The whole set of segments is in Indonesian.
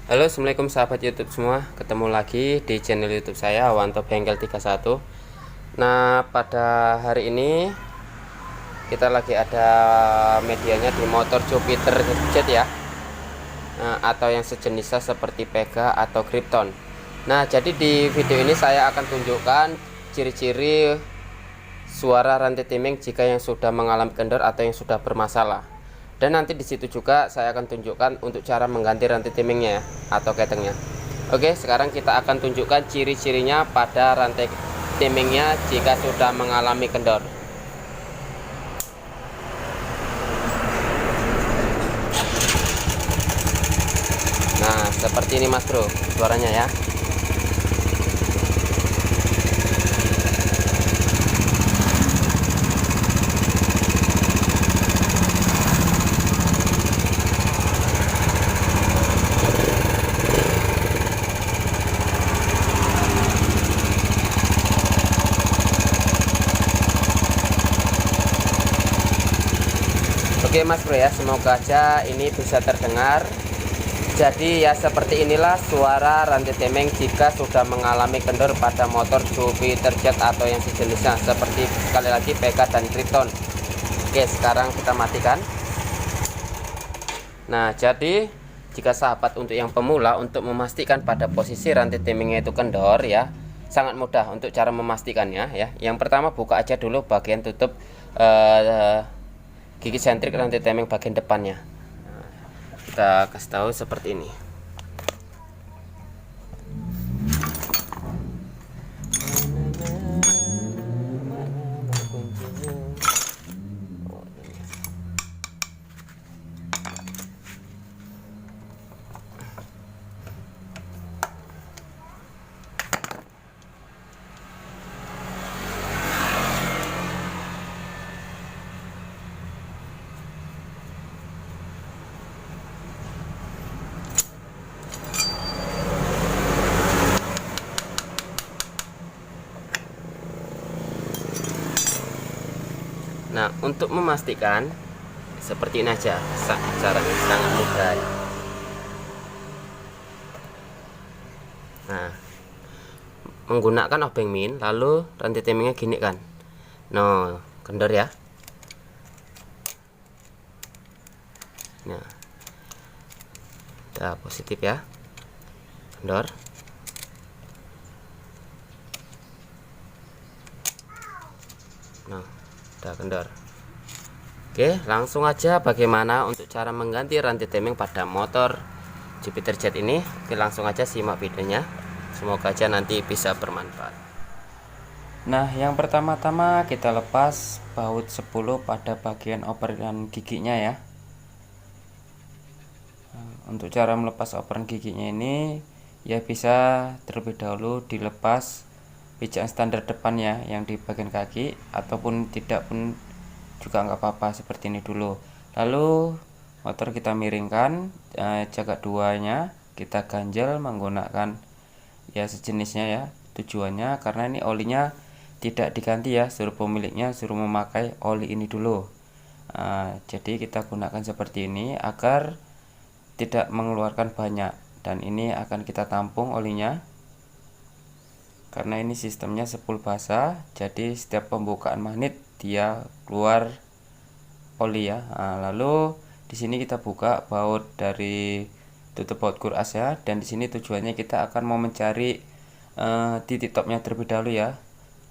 Halo, assalamualaikum sahabat YouTube semua. Ketemu lagi di channel YouTube saya, Wanto Bengkel 31. Nah, pada hari ini kita lagi ada medianya di motor Jupiter Jet ya, atau yang sejenisnya seperti Pega atau Krypton. Nah, jadi di video ini saya akan tunjukkan ciri-ciri suara rantai timing jika yang sudah mengalami kendor atau yang sudah bermasalah. Dan nanti di situ juga saya akan tunjukkan untuk cara mengganti rantai timingnya ya, atau ketengnya. Oke, sekarang kita akan tunjukkan ciri-cirinya pada rantai timingnya jika sudah mengalami kendor. Nah, seperti ini Mas Bro, suaranya ya. Oke Mas Bro ya, semoga aja ini bisa terdengar. Jadi ya seperti inilah suara rantai timing jika sudah mengalami kendor pada motor Jupiter Jet atau yang sejenisnya, seperti sekali lagi Pega dan Krypton. Oke, sekarang kita matikan. Nah, jadi jika sahabat untuk yang pemula untuk memastikan pada posisi rantai timingnya itu kendor ya, sangat mudah untuk cara memastikannya ya. Yang pertama, buka aja dulu bagian tutup gigi sentrik rantai timing bagian depannya. Nah, kita kasih tahu seperti ini. Nah, untuk memastikan seperti ini aja, caranya sangat mudah ya. Nah, menggunakan obeng min, lalu rantai timingnya gini kan. No, kendor ya. Nah, udah positif ya, kendor. Nah, udah kendor. Oke, langsung aja bagaimana untuk cara mengganti rantai timing pada motor Jupiter Jet ini. Oke, langsung aja simak videonya. Semoga aja nanti bisa bermanfaat. Nah, yang pertama-tama kita lepas baut 10 pada bagian operan giginya ya. Untuk cara melepas operan giginya ini ya bisa terlebih dahulu dilepas pijakan standar depannya yang di bagian kaki, ataupun tidak pun juga nggak apa-apa, seperti ini dulu. Lalu motor kita miringkan, jagat duanya kita ganjel menggunakan ya sejenisnya ya. Tujuannya karena ini olinya tidak diganti ya, suruh pemiliknya suruh memakai oli ini dulu. Jadi kita gunakan seperti ini agar tidak mengeluarkan banyak, dan ini akan kita tampung olinya karena ini sistemnya sepul basah, jadi setiap pembukaan magnet dia keluar oli ya. Lalu di sini kita buka baut dari tutup baut kuras ya, dan di sini tujuannya kita akan mau mencari titik topnya terlebih dahulu ya,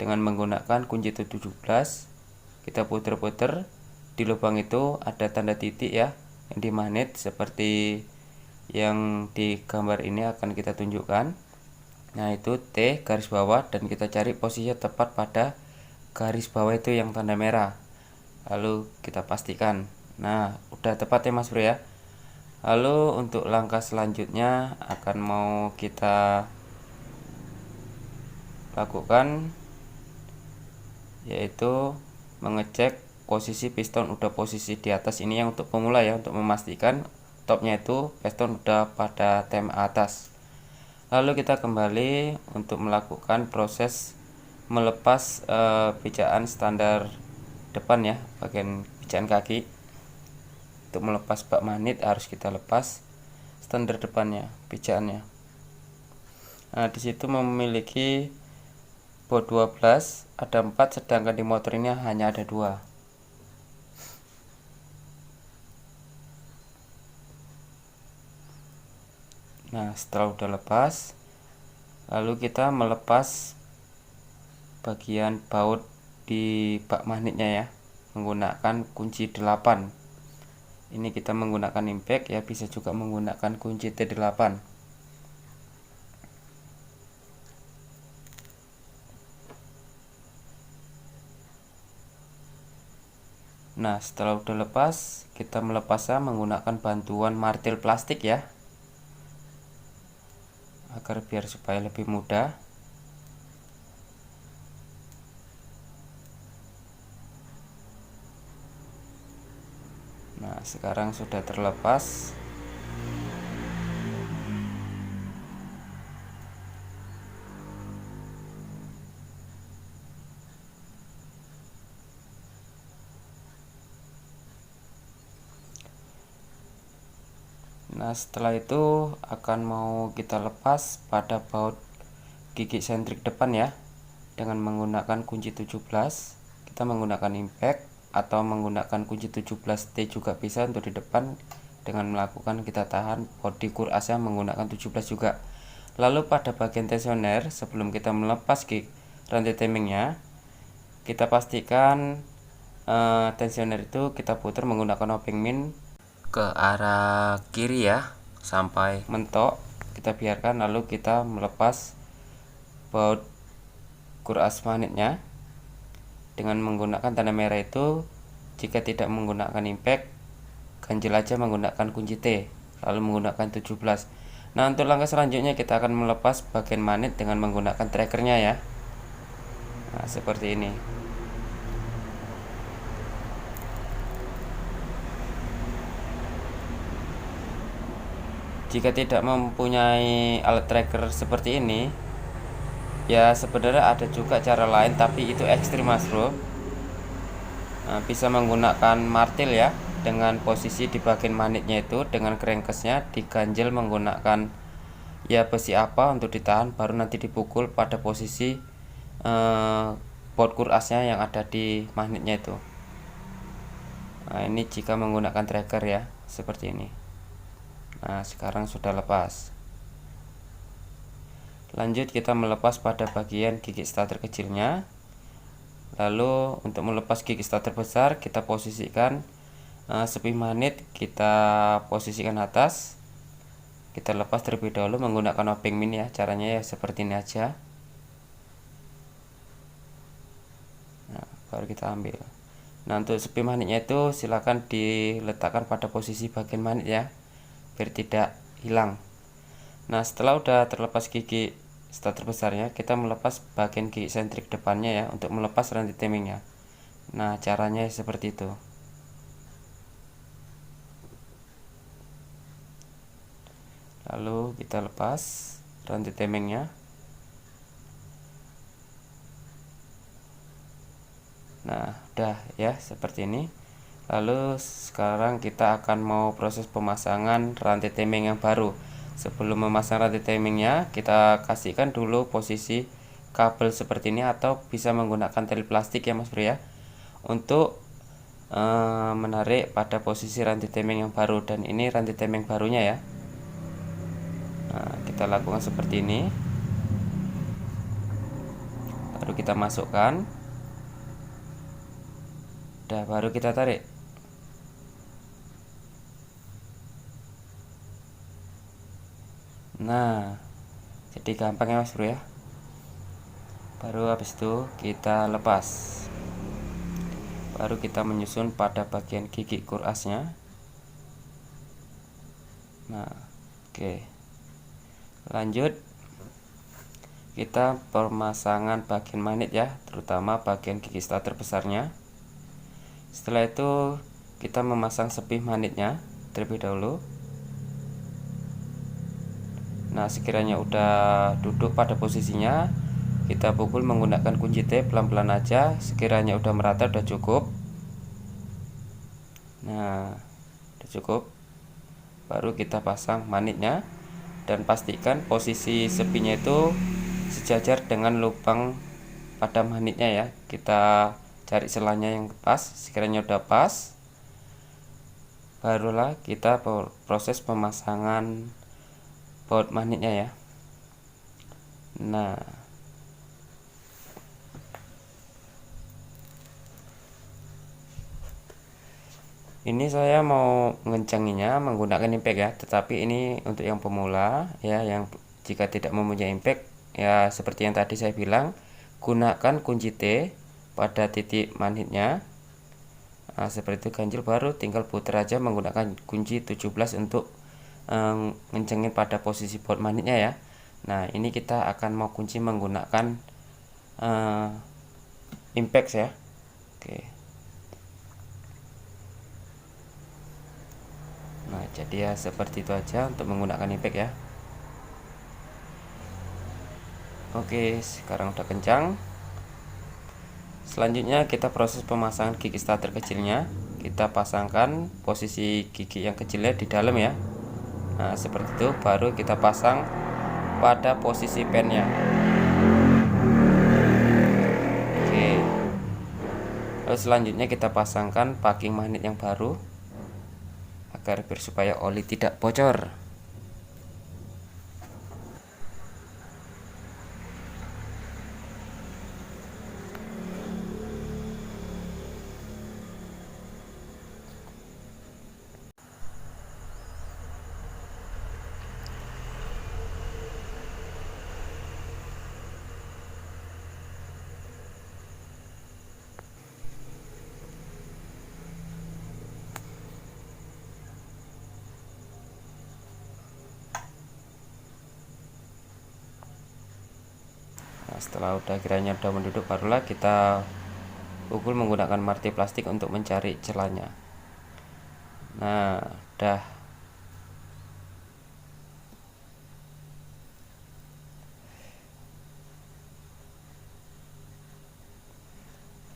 dengan menggunakan kunci 17. Kita puter-puter, di lubang itu ada tanda titik ya yang di magnet seperti yang di gambar ini akan kita tunjukkan. Nah, itu T garis bawah, dan kita cari posisinya tepat pada garis bawah itu yang tanda merah. Lalu kita pastikan. Nah, udah tepat ya Mas Bro ya. Lalu untuk langkah selanjutnya akan mau kita lakukan yaitu mengecek posisi piston udah posisi di atas. Ini yang untuk pemula ya, untuk memastikan topnya itu piston udah pada tem atas. Lalu kita kembali untuk melakukan proses melepas pijakan standar depan ya, bagian pijakan kaki. Untuk melepas bak magnet harus kita lepas. standar depannya, pijakannya. Nah, di situ memiliki baut 12, ada 4, sedangkan di motor ini hanya ada 2. Nah, setelah udah lepas, lalu kita melepas bagian baut di bak magnetnya ya, menggunakan kunci 8. Ini kita menggunakan impact ya, bisa juga menggunakan kunci T8. Nah, setelah udah lepas, kita melepasnya menggunakan bantuan martil plastik ya, agar biar supaya lebih mudah. Nah, sekarang sudah terlepas. Nah, setelah itu akan mau kita lepas pada baut gigi sentrik depan ya, dengan menggunakan kunci 17. Kita menggunakan impact atau menggunakan kunci 17T juga bisa untuk di depan, dengan melakukan kita tahan bodi kurasnya menggunakan 17 juga. Lalu pada bagian tensioner, sebelum kita melepas gig rantai timingnya, kita pastikan tensioner itu kita putar menggunakan obeng min ke arah kiri ya, sampai mentok. Kita biarkan, lalu kita melepas baut kuras magnetnya dengan menggunakan tanda merah itu. Jika tidak menggunakan impact, ganjil aja menggunakan kunci T, lalu menggunakan 17. Nah, untuk langkah selanjutnya kita akan melepas bagian magnet dengan menggunakan trackernya ya. Nah, seperti ini. Jika tidak mempunyai alat tracker seperti ini, ya sebenarnya ada juga cara lain, tapi itu ekstrim mas bro. Nah, bisa menggunakan martil ya, dengan posisi di bagian magnetnya itu dengan crankcase-nya diganjel menggunakan ya besi apa untuk ditahan, baru nanti dipukul pada posisi baut kurasnya yang ada di magnetnya itu. Nah, ini jika menggunakan tracker ya, seperti ini. Nah, sekarang sudah lepas. Lanjut kita melepas pada bagian gigi starter kecilnya. Lalu untuk melepas gigi starter besar, kita posisikan sepi magnet, kita posisikan atas. Kita lepas terlebih dahulu menggunakan obeng min ya. Caranya ya seperti ini aja. Nah, baru kita ambil. Nah, untuk sepi magnetnya itu silakan diletakkan pada posisi bagian magnet ya, biar tidak hilang. Nah, setelah udah terlepas gigi starter besarnya, kita melepas bagian gigi sentrik depannya ya, untuk melepas rantai timingnya. Nah, caranya seperti itu. Lalu kita lepas rantai timingnya. Nah, udah ya seperti ini. Lalu sekarang kita akan mau proses pemasangan rantai timing yang baru. Sebelum memasang rantai timingnya, kita kasihkan dulu posisi kabel seperti ini, atau bisa menggunakan tali plastik ya mas bro ya, untuk menarik pada posisi rantai timing yang baru. Dan ini rantai timing barunya ya. Nah, kita lakukan seperti ini. Baru kita masukkan. Udah, baru kita tarik. Nah, jadi gampang ya mas bro ya. Baru habis itu kita lepas. Baru kita menyusun pada bagian gigi kurasnya. Nah, oke. Lanjut kita pemasangan bagian magnet ya, terutama bagian gigi starter besarnya. Setelah itu kita memasang sepi magnetnya terlebih dahulu. Nah, sekiranya udah duduk pada posisinya, kita pukul menggunakan kunci T pelan-pelan aja. Sekiranya udah merata, udah cukup. Nah, udah cukup. baru kita pasang manitnya, dan pastikan posisi sepinya itu sejajar dengan lubang pada manitnya ya. Kita cari selanya yang pas. Sekiranya udah pas, barulah kita proses pemasangan baut manitnya ya. Nah, ini saya mau ngencanginya menggunakan impact ya, tetapi ini untuk yang pemula ya, yang jika tidak mempunyai impact ya, seperti yang tadi saya bilang, gunakan kunci T pada titik manitnya. Nah, seperti itu ganjil, baru tinggal putar aja menggunakan kunci 17 untuk ngencengin pada posisi baut manitnya ya. Nah, ini kita akan mau kunci menggunakan impact ya. Oke. Nah, jadi ya seperti itu aja untuk menggunakan impact ya. Oke, sekarang udah kencang. Selanjutnya kita proses pemasangan gigi starter kecilnya. Kita pasangkan posisi gigi yang kecilnya di dalam ya. Nah, seperti itu, baru kita pasang pada posisi pennya. Oke. Lalu selanjutnya kita pasangkan packing magnet yang baru agar supaya oli tidak bocor. Nah, setelah kiranya udah menduduk, barulah kita pukul menggunakan marti plastik untuk mencari celahnya. Nah, udah.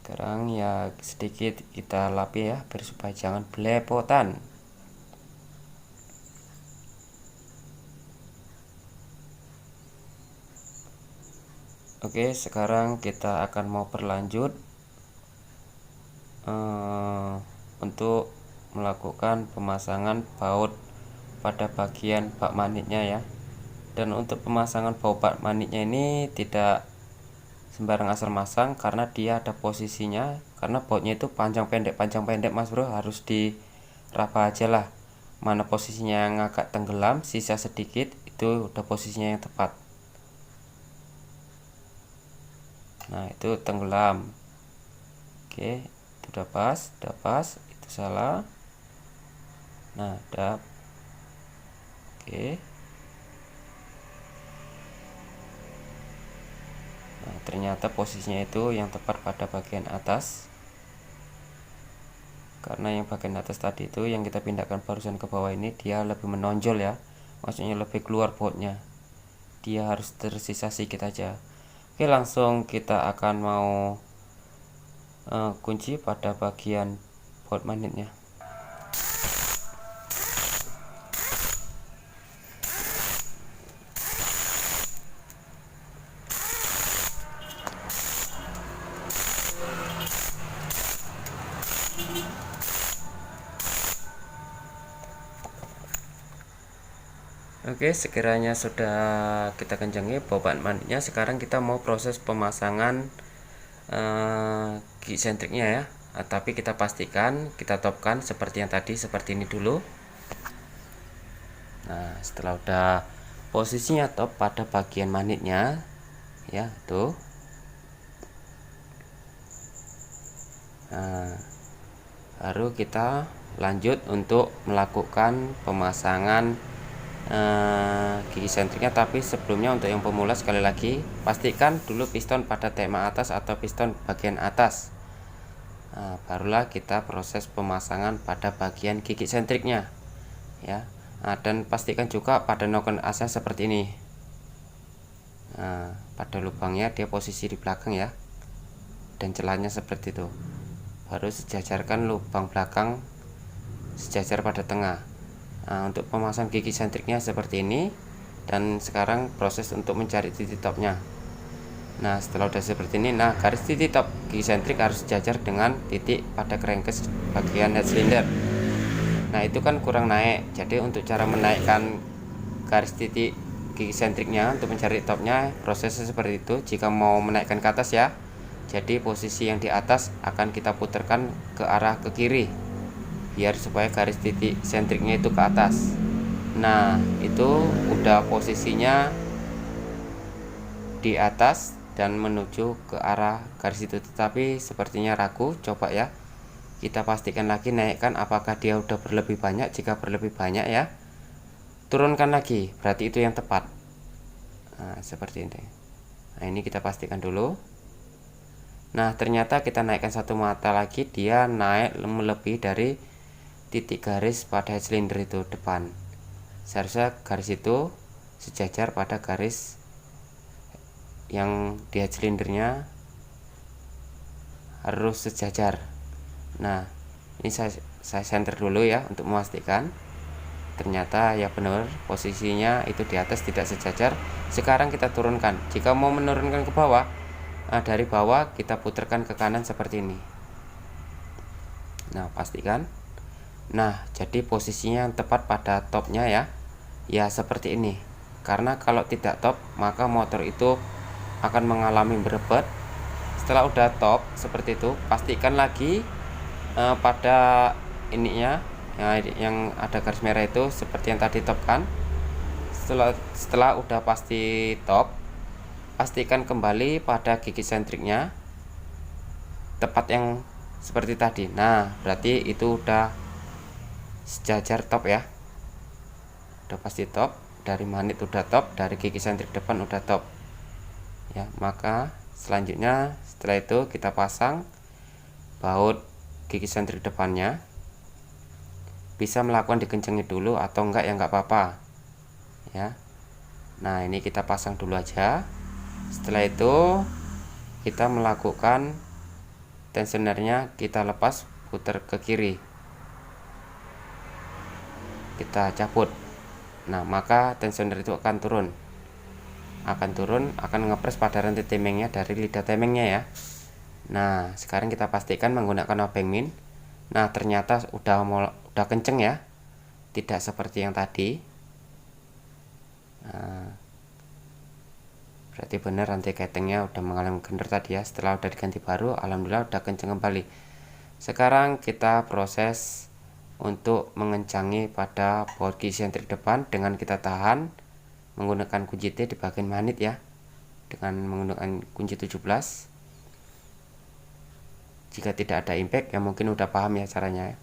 Sekarang ya sedikit kita lap ya, biar supaya jangan belepotan. Oke, sekarang kita akan mau berlanjut untuk melakukan pemasangan baut pada bagian bak manitnya ya. Dan untuk pemasangan baut bak manitnya ini tidak sembarang asal masang, karena dia ada posisinya. Karena bautnya itu panjang pendek mas bro, harus diraba aja lah mana posisinya yang agak tenggelam, sisa sedikit, itu udah posisinya yang tepat. Nah, itu tenggelam. Oke, itu udah pas, itu salah. Nah, udah. Oke. Nah, ternyata posisinya itu yang tepat pada bagian atas. Karena yang bagian atas tadi itu yang kita pindahkan barusan ke bawah ini, dia lebih menonjol ya. Maksudnya lebih keluar bautnya. Dia harus tersisa sedikit aja. Oke, langsung kita akan mau kunci pada bagian baut magnetnya. Oke, sekiranya sudah kita kencangi baut magnetnya, sekarang kita mau proses pemasangan gigi sentriknya ya. Tapi kita pastikan kita topkan seperti yang tadi, seperti ini dulu. Nah, setelah udah posisinya top pada bagian magnetnya ya, tuh. Nah, baru kita lanjut untuk melakukan pemasangan gigi sentriknya. Tapi sebelumnya untuk yang pemula, sekali lagi pastikan dulu piston pada tema atas atau piston bagian atas. Nah, barulah kita proses pemasangan pada bagian gigi sentriknya ya. Nah, dan pastikan juga pada noken asnya seperti ini. Nah, pada lubangnya dia posisi di belakang ya, dan celahnya seperti itu. Baru sejajarkan lubang belakang sejajar pada tengah. Nah, untuk pemasang gigi sentriknya seperti ini, dan sekarang proses untuk mencari titik topnya. Nah, setelah udah seperti ini, nah garis titik top gigi sentrik harus sejajar dengan titik pada crankcase bagian head cylinder. Nah, itu kan kurang naik, jadi untuk cara menaikkan garis titik gigi sentriknya untuk mencari topnya, prosesnya seperti itu. Jika mau menaikkan ke atas ya, jadi posisi yang di atas akan kita putarkan ke arah ke kiri, biar supaya garis titik sentriknya itu ke atas. Nah, itu udah posisinya di atas dan menuju ke arah garis itu, tetapi sepertinya ragu. Coba ya, kita pastikan lagi, naikkan apakah dia udah berlebih banyak. Jika berlebih banyak ya, turunkan lagi, berarti itu yang tepat. Nah, seperti ini. Nah, ini kita pastikan dulu. Nah, ternyata kita naikkan satu mata lagi, dia naik melebihi dari titik garis pada head cylinder itu depan. Seharusnya garis itu sejajar pada garis yang di head cylindernya, harus sejajar. Nah, ini saya center dulu ya untuk memastikan. Ternyata ya benar, posisinya itu di atas tidak sejajar. Sekarang kita turunkan. Jika mau menurunkan ke bawah, dari bawah kita putarkan ke kanan seperti ini. Nah, pastikan. Nah, jadi posisinya yang tepat pada topnya ya, ya seperti ini. Karena kalau tidak top, maka motor itu akan mengalami berebet. Setelah udah top seperti itu, pastikan lagi pada ininya ya, yang ada garis merah itu seperti yang tadi top kan. Setelah udah pasti top, pastikan kembali pada gigi sentriknya tepat yang seperti tadi. Nah, berarti itu udah sejajar top ya, udah pasti top. Dari manit udah top, dari gigi sentrik depan udah top ya. Maka selanjutnya setelah itu kita pasang baut gigi sentrik depannya. Bisa melakukan dikencengi dulu atau enggak ya enggak apa-apa ya. Nah, ini kita pasang dulu aja. Setelah itu kita melakukan tensionernya, kita lepas, putar ke kiri, kita cabut. Nah, maka tensioner itu akan turun, akan ngepres pada rantai timingnya dari lidah timingnya ya. Nah, sekarang kita pastikan menggunakan obeng min. Nah, ternyata udah kenceng ya, tidak seperti yang tadi. Nah, berarti benar rantai ketingnya udah mengalami kendor tadi ya. Setelah udah diganti baru, alhamdulillah udah kenceng kembali. Sekarang kita proses untuk mengencangi pada baut gigi sentrik depan dengan kita tahan menggunakan kunci T di bagian manit ya, dengan menggunakan kunci 17. Jika tidak ada impact ya mungkin udah paham ya caranya ya.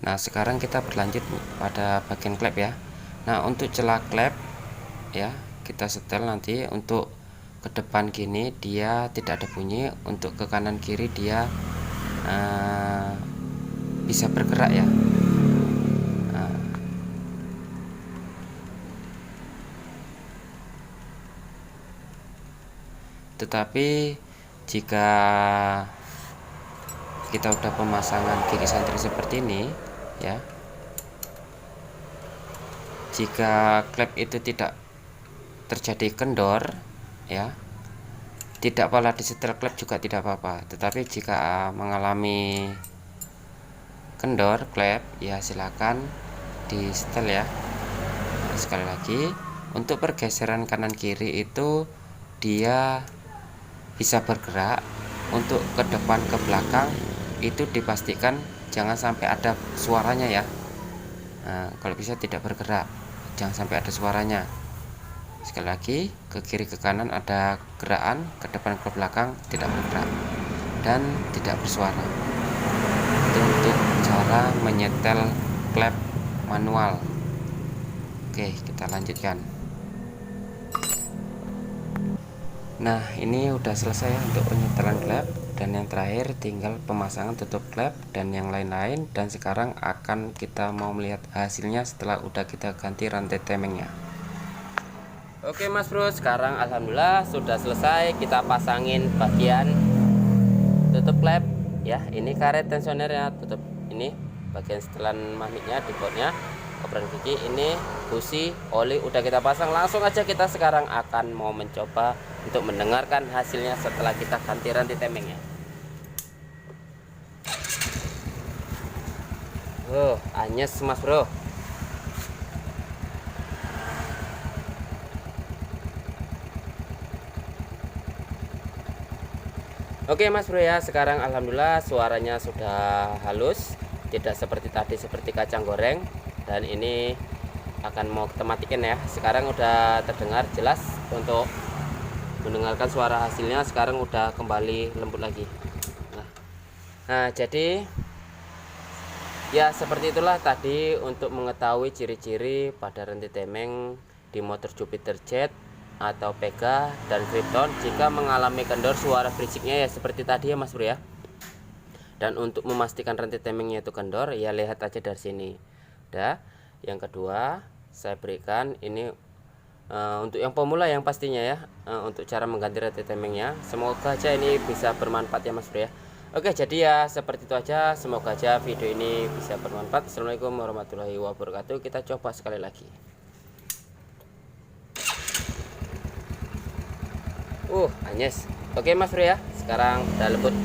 Nah, sekarang kita berlanjut pada bagian klep ya. Nah, untuk celah klep ya, kita setel nanti. Untuk ke depan gini dia tidak ada bunyi, untuk ke kanan kiri dia bisa bergerak ya. Tetapi jika kita udah pemasangan gigi sentrik seperti ini ya, jika klep itu tidak terjadi kendor ya, tidak pala disetel klep juga tidak apa-apa. Tetapi jika mengalami kendor klep ya, silakan disetel ya. Nah, sekali lagi, untuk pergeseran kanan kiri itu dia bisa bergerak. Untuk ke depan ke belakang itu dipastikan jangan sampai ada suaranya ya. Nah, kalau bisa tidak bergerak, jangan sampai ada suaranya. Sekali lagi, ke kiri ke kanan ada gerakan, ke depan ke belakang tidak bergerak dan tidak bersuara. Itu untuk cara menyetel klep manual. Oke, kita lanjutkan. Nah, ini udah selesai ya untuk penyetelan klep, dan yang terakhir tinggal pemasangan tutup klep dan yang lain-lain. Dan sekarang akan kita mau melihat hasilnya setelah udah kita ganti rantai timingnya. Oke Mas Bro, sekarang alhamdulillah sudah selesai. Kita pasangin bagian tutup klep ya. Ini karet tensioner ya, tutup ini. bagian setelan maniknya di bautnya operan gigi. Ini busi oli udah kita pasang. Langsung aja kita sekarang akan mau mencoba untuk mendengarkan hasilnya setelah kita ganti rantai temengnya. Anyes mas bro. Oke mas bro ya, sekarang alhamdulillah suaranya sudah halus, tidak seperti tadi seperti kacang goreng. Dan ini akan mau kita matikan ya. Sekarang udah terdengar jelas untuk mendengarkan suara hasilnya. Sekarang udah kembali lembut lagi. Nah jadi ya seperti itulah tadi untuk mengetahui ciri-ciri pada rantai temeng di motor Jupiter Jet atau Pega dan Krypton jika mengalami kendor suara berisiknya ya seperti tadi ya mas bro ya. Dan untuk memastikan rantai temengnya itu kendor ya lihat aja dari sini. Yang kedua saya berikan ini untuk yang pemula yang pastinya ya, untuk cara mengganti rantai temengnya. Semoga aja ini bisa bermanfaat ya mas bro ya. Oke jadi ya seperti itu aja, semoga aja video ini bisa bermanfaat. Assalamualaikum warahmatullahi wabarakatuh. Kita coba sekali lagi. Anyes. Oke mas bro ya, sekarang udah lembut.